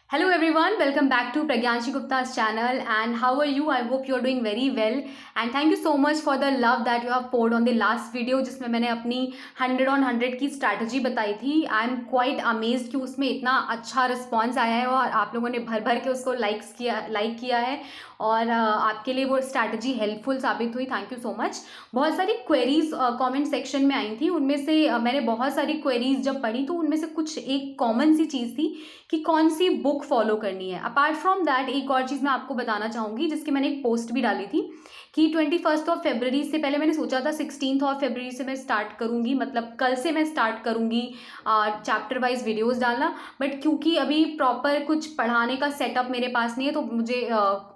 Hello everyone, welcome back to Pragyanshi Gupta's channel. And how are you? I hope you're doing very well. And thank you so much for the love that you have poured on the last video जिसमें मैंने अपनी 100 on 100 की strategy बताई थी. I am quite amazed कि उसमें इतना अच्छा रिस्पॉन्स आया है और आप लोगों ने भर भर के उसको लाइक किया है और आपके लिए वो स्ट्रैटेजी हेल्पफुल साबित हुई. Thank you so much. बहुत सारी क्वेरीज कमेंट सेक्शन में आई थी. उनमें से मैंने बहुत सारी क्वेरीज जब पढ़ी तो उनमें से कुछ एक कॉमन सी चीज़ थी कि कौन सी बुक फॉलो करनी है. अपार्ट फ्रॉम दैट एक और चीज़ मैं आपको बताना चाहूँगी जिसकी मैंने एक पोस्ट भी डाली थी कि 21 ऑफ फरवरी से पहले मैंने सोचा था 16 ऑफ फरवरी से मैं स्टार्ट करूँगी, मतलब कल से मैं स्टार्ट करूँगी चैप्टर वाइज वीडियोस डालना. बट क्योंकि अभी प्रॉपर कुछ पढ़ाने का सेटअप मेरे पास नहीं है तो मुझे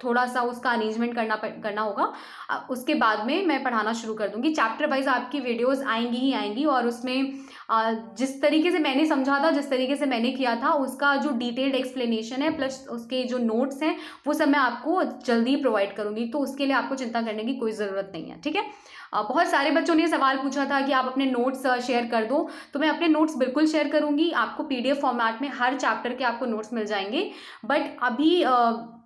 थोड़ा सा उसका अरेंजमेंट करना होगा. उसके बाद में मैं पढ़ाना शुरू कर दूँगी. चैप्टर वाइज आपकी वीडियोज़ आएंगी ही आएंगी और उसमें जिस तरीके से मैंने समझा था, जिस तरीके से मैंने किया था, उसका जो डिटेल्ड एक्सप्लेनेशन है प्लस उसके जो नोट्स हैं वो सब मैं आपको जल्दी प्रोवाइड करूँगी. तो उसके लिए आपको चिंता करने की कोई ज़रूरत नहीं है. ठीक है. बहुत सारे बच्चों ने सवाल पूछा था कि आप अपने नोट्स शेयर कर दो, तो मैं अपने नोट्स बिल्कुल शेयर करूँगी. आपको PDF फॉर्मेट में हर चैप्टर के आपको नोट्स मिल जाएंगे. बट अभी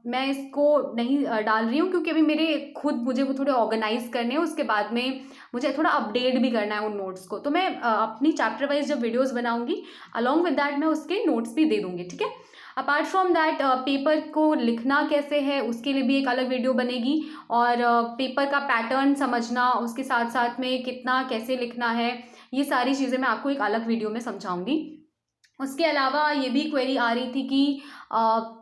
मैं इसको नहीं डाल रही हूँ क्योंकि अभी मुझे वो थोड़े ऑर्गेनाइज करने हैं. उसके बाद में मुझे थोड़ा अपडेट भी करना है उन नोट्स को. तो मैं अपनी चैप्टर वाइज जब वीडियोस बनाऊंगी अलॉन्ग विद दैट मैं उसके नोट्स भी दे दूंगी. ठीक है. अपार्ट फ्रॉम दैट पेपर को लिखना कैसे है उसके लिए भी एक अलग वीडियो बनेगी और पेपर का पैटर्न समझना, उसके साथ साथ में कितना कैसे लिखना है, ये सारी चीज़ें मैं आपको एक अलग वीडियो में समझाऊंगी. उसके अलावा ये भी क्वेरी आ रही थी कि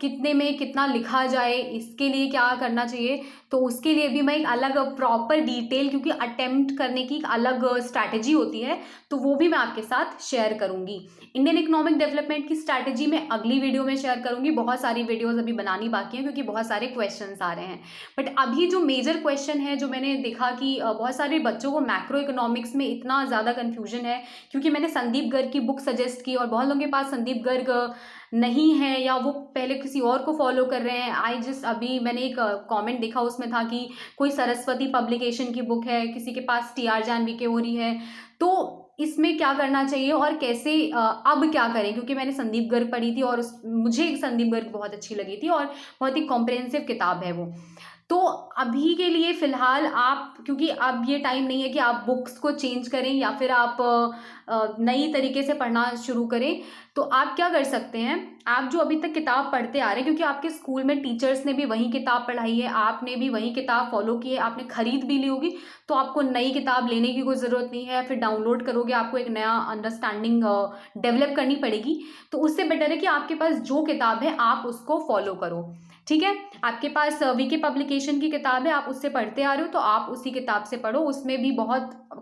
कितने में कितना लिखा जाए, इसके लिए क्या करना चाहिए. तो उसके लिए भी मैं एक अलग प्रॉपर डिटेल, क्योंकि अटेम्प्ट करने की एक अलग स्ट्रैटेजी होती है, तो वो भी मैं आपके साथ शेयर करूंगी. इंडियन इकोनॉमिक डेवलपमेंट की स्ट्रैटेजी मैं अगली वीडियो में शेयर करूंगी. बहुत सारी वीडियोस अभी बनानी बाकी हैं क्योंकि बहुत सारे क्वेश्चंस आ रहे हैं. बट अभी जो मेजर क्वेश्चन है जो मैंने देखा कि बहुत सारे बच्चों को मैक्रो इकोनॉमिक्स में इतना ज़्यादा कन्फ्यूजन है क्योंकि मैंने संदीप गर्ग की बुक सजेस्ट की और बहुत लोगों के पास संदीप गर्ग नहीं है या वो पहले किसी और को फॉलो कर रहे हैं. अभी मैंने एक कमेंट देखा, उसमें था कि कोई सरस्वती पब्लिकेशन की बुक है, किसी के पास TR जानवी के हो रही है. तो इसमें क्या करना चाहिए और कैसे अब क्या करें, क्योंकि मैंने संदीप गर्ग पढ़ी थी और मुझे संदीप गर्ग बहुत अच्छी लगी थी और बहुत ही कॉम्प्रिहेंसिव किताब है वो. तो अभी के लिए फ़िलहाल आप, क्योंकि अब ये टाइम नहीं है कि आप बुक्स को चेंज करें या फिर आप नई तरीके से पढ़ना शुरू करें. तो आप क्या कर सकते हैं, आप जो अभी तक किताब पढ़ते आ रहे हैं, क्योंकि आपके स्कूल में टीचर्स ने भी वही किताब पढ़ाई है, आपने भी वही किताब फॉलो की है, आपने खरीद भी ली होगी, तो आपको नई किताब लेने की कोई ज़रूरत नहीं है. फिर डाउनलोड करोगे, आपको एक नया अंडरस्टैंडिंग डेवलप करनी पड़ेगी. तो उससे बेटर है कि आपके पास जो किताब है आप उसको फॉलो करो. ठीक है. आपके पास VK पब्लिकेशन की किताब है, आप उससे पढ़ते आ रहे हो तो आप उसी किताब से पढ़ो. उसमें भी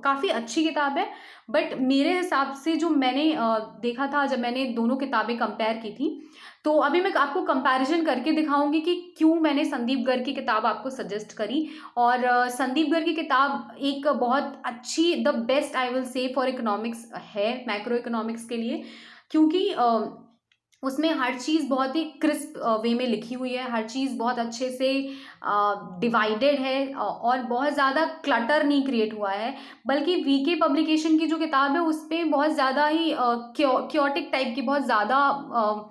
काफ़ी अच्छी किताब है. बट मेरे हिसाब से जो मैंने देखा था जब मैंने दोनों किताबें कंपेयर की थी, तो अभी मैं आपको कंपैरिजन करके दिखाऊंगी कि क्यों मैंने संदीप गर्ग की किताब आपको सजेस्ट करी. और संदीप गर्ग की किताब एक बहुत अच्छी, the best I will say for economics है, मैक्रो इकोनॉमिक्स के लिए, क्योंकि उसमें हर चीज़ बहुत ही क्रिस्प वे में लिखी हुई है. हर चीज़ बहुत अच्छे से डिवाइडेड है और बहुत ज़्यादा क्लटर नहीं क्रिएट हुआ है. बल्कि VK पब्लिकेशन की जो किताब है उस पर बहुत ज़्यादा ही क्योटिक टाइप की, बहुत ज़्यादा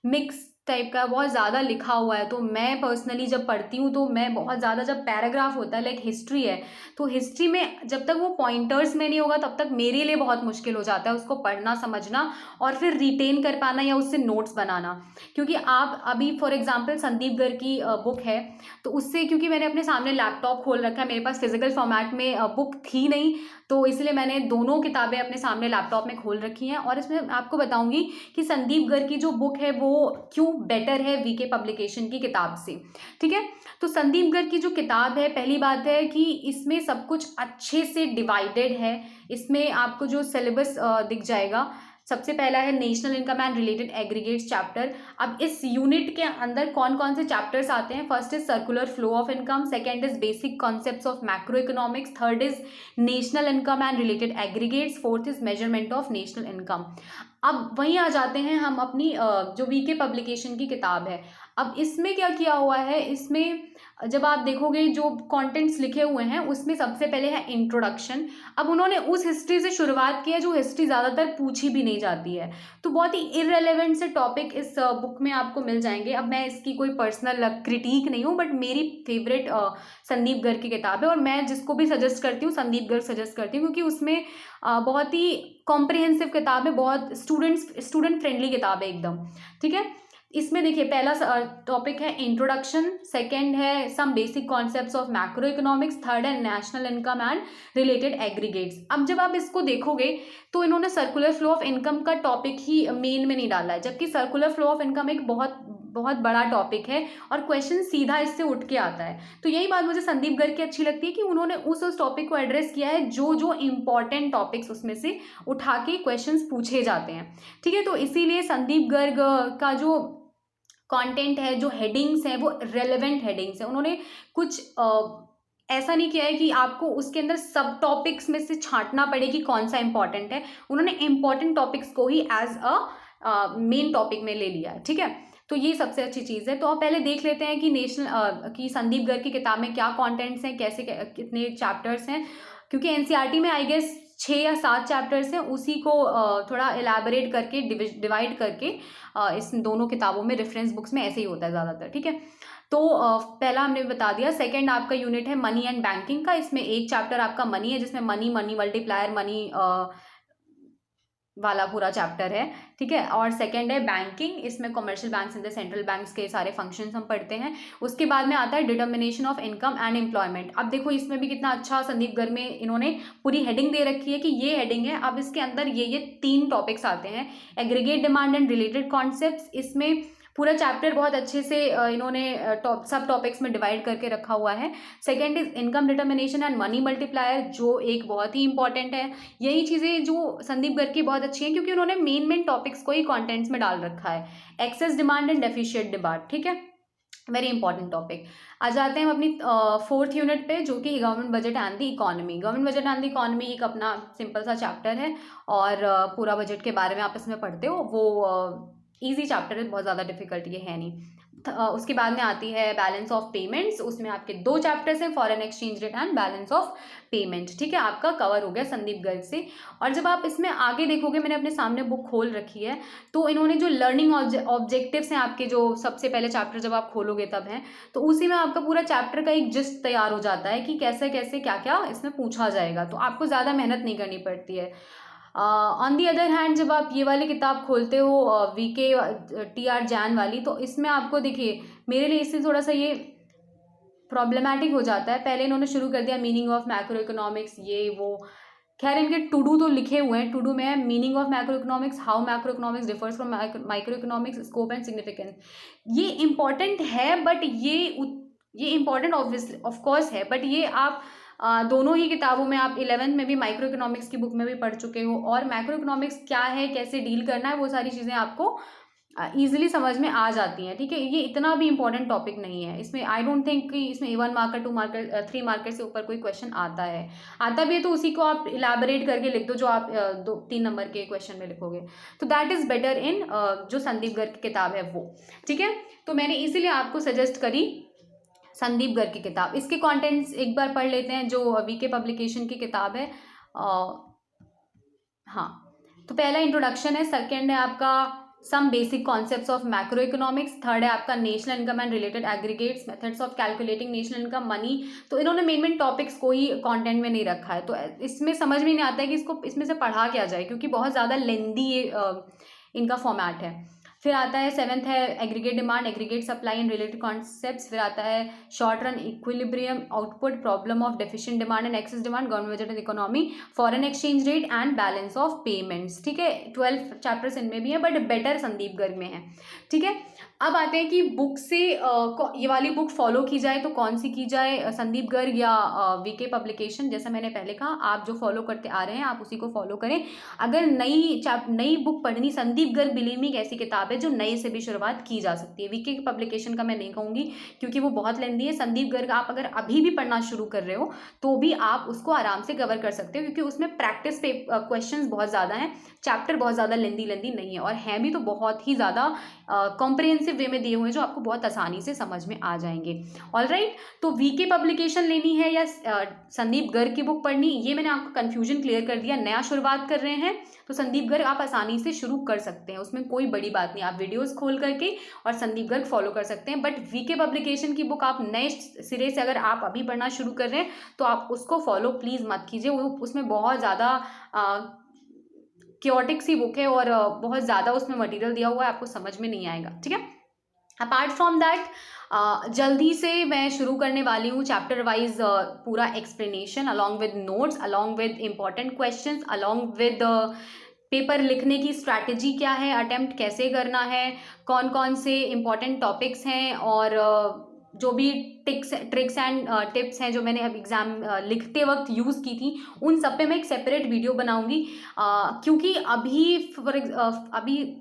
मिक्स टाइप का बहुत ज़्यादा लिखा हुआ है. तो मैं पर्सनली जब पढ़ती हूँ तो मैं बहुत ज़्यादा, जब पैराग्राफ होता है लाइक हिस्ट्री है, तो हिस्ट्री में जब तक वो पॉइंटर्स में नहीं होगा तब तक मेरे लिए बहुत मुश्किल हो जाता है उसको पढ़ना, समझना और फिर रिटेन कर पाना या उससे नोट्स बनाना. क्योंकि आप अभी फॉर एग्जांपल संदीप गर्ग की बुक है, तो उससे, क्योंकि मैंने अपने सामने लैपटॉप खोल रखा है, मेरे पास फिजिकल फॉर्मेट में बुक थी नहीं, तो इसलिए मैंने दोनों किताबें अपने सामने लैपटॉप में खोल रखी हैं. और इसमें आपको बताऊंगी कि संदीप गर्ग की जो बुक है वो क्यों बेटर है VK पब्लिकेशन की किताब से. ठीक है. तो संदीप गर्ग की जो किताब है, पहली बात है कि इसमें सब कुछ अच्छे से डिवाइडेड है. इसमें आपको जो सिलेबस दिख जाएगा, सबसे पहला है national income and related aggregates chapter. अब इस यूनिट के अंदर कौन कौन से चैप्टर्स आते हैं? First is circular flow of income, second is basic concepts of macro economics, third is national income and related aggregates, fourth is measurement of national income. अब वहीं आ जाते हैं हम अपनी जो वीके पब्लिकेशन की किताब है। अब इसमें क्या किया हुआ है, इसमें जब आप देखोगे जो कंटेंट्स लिखे हुए हैं उसमें सबसे पहले है इंट्रोडक्शन। अब उन्होंने उस हिस्ट्री से शुरुआत की है जो हिस्ट्री ज़्यादातर पूछी भी नहीं जाती है, तो बहुत ही इररेलेवेंट से टॉपिक इस बुक में आपको मिल जाएंगे। अब मैं इसकी कोई पर्सनल क्रिटिक नहीं हूँ, बट मेरी फेवरेट संदीप गर्ग की किताब है, और मैं जिसको भी सजेस्ट करती हूँ संदीप गर्ग सजेस्ट करती हूँ, क्योंकि उसमें बहुत ही कॉम्प्रिहेंसिव किताब है, बहुत स्टूडेंट फ्रेंडली किताब है एकदम। ठीक है, इसमें देखिए पहला टॉपिक है इंट्रोडक्शन, सेकंड है some basic concepts of macro economics, third है national income and related aggregates. अब जब आप इसको देखोगे तो इन्होंने सर्कुलर फ्लो ऑफ इनकम का टॉपिक ही मेन में नहीं डाला है, जबकि सर्कुलर फ्लो ऑफ इनकम एक बहुत बहुत बड़ा टॉपिक है और क्वेश्चन सीधा इससे उठ के आता है। तो यही बात मुझे संदीप गर्ग की अच्छी लगती है कि उन्होंने उस टॉपिक को एड्रेस किया है जो जो इम्पॉर्टेंट टॉपिक्स उसमें से उठा के क्वेश्चंस पूछे जाते हैं। ठीक है, तो इसीलिए संदीप गर्ग का जो कंटेंट है, जो हेडिंग्स हैं, वो रेलेवेंट हेडिंग्स हैं। उन्होंने कुछ ऐसा नहीं किया है कि आपको उसके अंदर सब टॉपिक्स में से छांटना पड़े कि कौन सा इंपॉर्टेंट है। उन्होंने इंपॉर्टेंट टॉपिक्स को ही एज अ मेन टॉपिक में ले लिया है। ठीक है, तो ये सबसे अच्छी चीज़ है। तो आप पहले देख लेते हैं कि कि संदीप गर्ग की किताब में क्या कंटेंट्स हैं, कैसे कितने चैप्टर्स हैं, क्योंकि एनसीईआरटी में आई गेस 6 या 7 चैप्टर्स हैं, उसी को थोड़ा एलैबोरेट करके डिवाइड करके इस दोनों किताबों में, रेफरेंस बुक्स में ऐसे ही होता है ज़्यादातर। ठीक है, तो पहला हमने बता दिया। सेकंड आपका यूनिट है मनी एंड बैंकिंग का, इसमें एक चैप्टर आपका मनी है, जिसमें मनी मल्टीप्लायर मनी वाला पूरा चैप्टर है। ठीक है, और सेकंड है बैंकिंग, इसमें commercial banks and the central banks के सारे फंक्शंस हम पढ़ते हैं। उसके बाद में आता है determination of income and employment. अब देखो इसमें भी कितना अच्छा संदीप गर्ग में इन्होंने पूरी हेडिंग दे रखी है कि ये हेडिंग है, अब इसके अंदर ये 3 टॉपिक्स आते हैं। Aggregate demand and related concepts, इसमें पूरा चैप्टर बहुत अच्छे से इन्होंने सब टॉपिक्स में डिवाइड करके रखा हुआ है। Second is income determination and money multiplier, जो एक बहुत ही इंपॉर्टेंट है। यही चीज़ें जो संदीप गर्ग की बहुत अच्छी हैं, क्योंकि उन्होंने मेन टॉपिक्स को ही कॉन्टेंट्स में डाल रखा है। Excess demand and deficient demand, ठीक है, वेरी इंपॉर्टेंट टॉपिक। आ जाते हैं हम अपनी 4th यूनिट पे, जो कि government budget and the economy. Government budget and the economy एक अपना सिंपल सा चैप्टर है, और पूरा बजट के बारे में आप इसमें पढ़ते हो। वो ईजी चैप्टर है, बहुत ज़्यादा डिफिकल्ट ये है नहीं। उसके बाद में आती है बैलेंस ऑफ पेमेंट्स, उसमें आपके 2 चैप्टर्स हैं, foreign exchange rate and balance of payment. ठीक है, आपका कवर हो गया संदीप गर्ग से। और जब आप इसमें आगे देखोगे, मैंने अपने सामने बुक खोल रखी है, तो इन्होंने जो लर्निंग ऑब्जेक्टिव्स हैं आपके, जो सबसे पहले चैप्टर जब आप खोलोगे तब हैं, तो उसी में आपका पूरा चैप्टर का एक जिस्ट तैयार हो जाता है कि कैसे कैसे क्या क्या इसमें पूछा जाएगा, तो आपको ज़्यादा मेहनत नहीं करनी पड़ती है। ऑन दी अदर हैंड जब आप ये वाली किताब खोलते हो वीके TR जैन वाली, तो इसमें आपको देखिए, मेरे लिए इससे थोड़ा सा ये प्रॉब्लमैटिक हो जाता है। पहले इन्होंने शुरू कर दिया मीनिंग ऑफ मैक्रो इकोनॉमिक्स, ये वो, खैर इनके टू डू तो लिखे हुए हैं। टू डू में है meaning of macro economics, how macro economics differs from micro economics, scope and significance. ये इंपॉर्टेंट है, बट ये इंपॉर्टेंट ऑफ कोर्स है, बट ये आप दोनों ही किताबों में, आप 11th में भी माइक्रो इकोनॉमिक्स की बुक में भी पढ़ चुके हो, और मैक्रो इकोनॉमिक्स क्या है, कैसे डील करना है, वो सारी चीज़ें आपको ईजिली समझ में आ जाती हैं। ठीक है, ये इतना भी इंपॉर्टेंट टॉपिक नहीं है। इसमें आई डोंट थिंक कि इसमें 1 मार्कर 2 मार्कर 3 मार्कर से ऊपर कोई क्वेश्चन आता है। आता भी है तो उसी को आप इलाबरेट करके लिख दो, जो आप 2-3 नंबर के क्वेश्चन में लिखोगे। तो दैट इज़ बेटर इन जो संदीप गर्ग की किताब है वो। ठीक है, तो मैंने इसीलिए आपको सजेस्ट करी संदीप गर्ग की किताब। इसके कंटेंट्स एक बार पढ़ लेते हैं, जो वीके पब्लिकेशन की किताब है। हाँ, तो पहला इंट्रोडक्शन है, सेकंड है आपका some basic concepts of macro economics, third है आपका national income and related aggregates, methods of calculating national income, money. तो इन्होंने मेन टॉपिक्स को ही कंटेंट में नहीं रखा है, तो इसमें समझ में नहीं आता है कि इसको इसमें से पढ़ा क्या जाए, क्योंकि बहुत ज़्यादा लेंदी इनका फॉर्मेट है। फिर आता है 7th है aggregate demand, aggregate supply and related concepts. फिर आता है short run equilibrium output, problem of deficient demand and excess demand, government budget and economy, foreign exchange rate and balance of payments. ठीक है, 12 चैप्टर्स इनमें भी है, but better Sandeep Garg में है। ठीक है, अब आते हैं कि बुक से ये वाली बुक फॉलो की जाए तो कौन सी की जाए, संदीप गर्ग या वीके पब्लिकेशन। जैसा मैंने पहले कहा, आप जो फॉलो करते आ रहे हैं आप उसी को फॉलो करें। अगर नई बुक पढ़नी, संदीप गर्ग बिलीव मी एक ऐसी किताब किताब है जो नए से भी शुरुआत की जा सकती है। वीके की पब्लिकेशन का मैं नहीं कहूँगी क्योंकि वो बहुत लेंदी है। संदीप गर्ग आप अगर अभी भी पढ़ना शुरू कर रहे हो तो भी आप उसको आराम से कवर कर सकते हो क्योंकि उसमें प्रैक्टिस पे क्वेश्चंस बहुत ज़्यादा हैं, चैप्टर बहुत ज़्यादा लेंदी नहीं है और हैं भी तो बहुत ही ज़्यादा कॉम्प्रिहेंसिव वे में दिए हुए हैं जो आपको बहुत आसानी से समझ में आ जाएंगे। ऑलराइट, तो वीके पब्लिकेशन लेनी है या संदीप गर्ग की बुक पढ़नी, ये मैंने आपको कन्फ्यूजन क्लियर कर दिया। नया शुरुआत कर रहे हैं तो संदीप गर्ग आप आसानी से शुरू कर सकते हैं, उसमें कोई बड़ी बात नहीं। आप वीडियोस खोल करके और संदीप गर्ग फॉलो कर सकते हैं। बट वीके पब्लिकेशन की बुक आप नए सिरे से अगर आप अभी पढ़ना शुरू कर रहे हैं तो आप उसको फॉलो प्लीज़ मत कीजिए। वो उसमें बहुत ज़्यादा क्योटिक सी बुक है और बहुत ज़्यादा उसमें मटेरियल दिया हुआ है, आपको समझ में नहीं आएगा। ठीक है, अपार्ट फ्रॉम दैट जल्दी से मैं शुरू करने वाली हूँ चैप्टर वाइज पूरा explanation along with notes, along with important questions, along with paper लिखने की स्ट्रैटेजी क्या है, अटेम्प्ट कैसे करना है, कौन कौन से इंपॉर्टेंट टॉपिक्स हैं और जो भी ट्रिक्स एंड टिप्स हैं जो मैंने अब एग्ज़ाम लिखते वक्त यूज़ की थी, उन सब पे मैं एक सेपरेट वीडियो बनाऊंगी क्योंकि अभी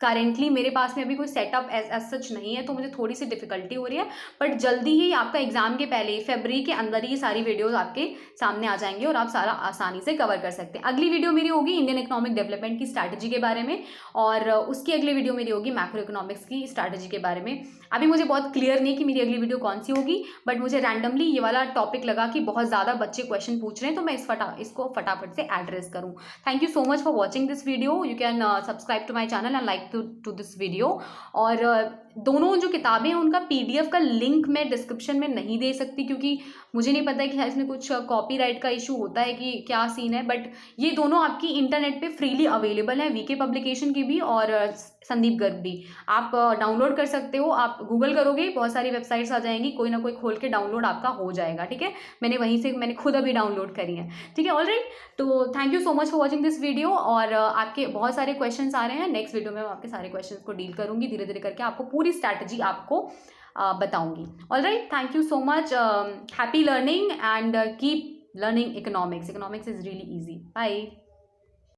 करेंटली मेरे पास में अभी कोई सेटअप एज सच नहीं है तो मुझे थोड़ी सी डिफिकल्टी हो रही है। बट जल्दी ही आपका एग्जाम के पहले ही फरवरी के अंदर ही सारी वीडियोस आपके सामने आ जाएंगी और आप सारा आसानी से कवर कर सकते हैं। अगली वीडियो मेरी होगी इंडियन इकोनॉमिक डेवलपमेंट की स्ट्रैटेजी के बारे में और उसकी अगली वीडियो मेरी होगी मैक्रो इकोनॉमिक्स की स्ट्रैटेजी के बारे में। अभी मुझे बहुत क्लियर नहीं कि मेरी अगली वीडियो कौन सी होगी, बट मुझे रैंडमली ये वाला टॉपिक लगा कि बहुत ज़्यादा बच्चे क्वेश्चन पूछ रहे हैं तो मैं इसको फटाफट से एड्रेस करूँ। Thank you so much for watching this video. You can subscribe to my channel and like to this video. और दोनों जो किताबें हैं उनका PDF का लिंक मैं डिस्क्रिप्शन में नहीं दे सकती क्योंकि मुझे नहीं पता है कि इसमें कुछ कॉपीराइट का इशू होता है कि क्या सीन है, बट ये दोनों आपकी इंटरनेट पे फ्रीली अवेलेबल है, वीके पब्लिकेशन की भी और संदीप गर्ग भी। आप डाउनलोड कर सकते हो, आप गूगल करोगे बहुत सारी वेबसाइट्स आ जाएंगी, कोई ना कोई खोल के डाउनलोड आपका हो जाएगा। ठीक है, मैंने खुद अभी डाउनलोड करी है। ठीक है, ऑलराइट, तो thank you so much for watching this video. और आपके बहुत सारे क्वेश्चन आ रहे हैं, नेक्स्ट वीडियो में मैं आपके सारे क्वेश्चन को डील करूंगी, धीरे धीरे करके आपको पूरी स्ट्रैटेजी आपको बताऊंगी। Alright, thank you so much, happy learning and keep learning economics. Economics is really easy. Bye.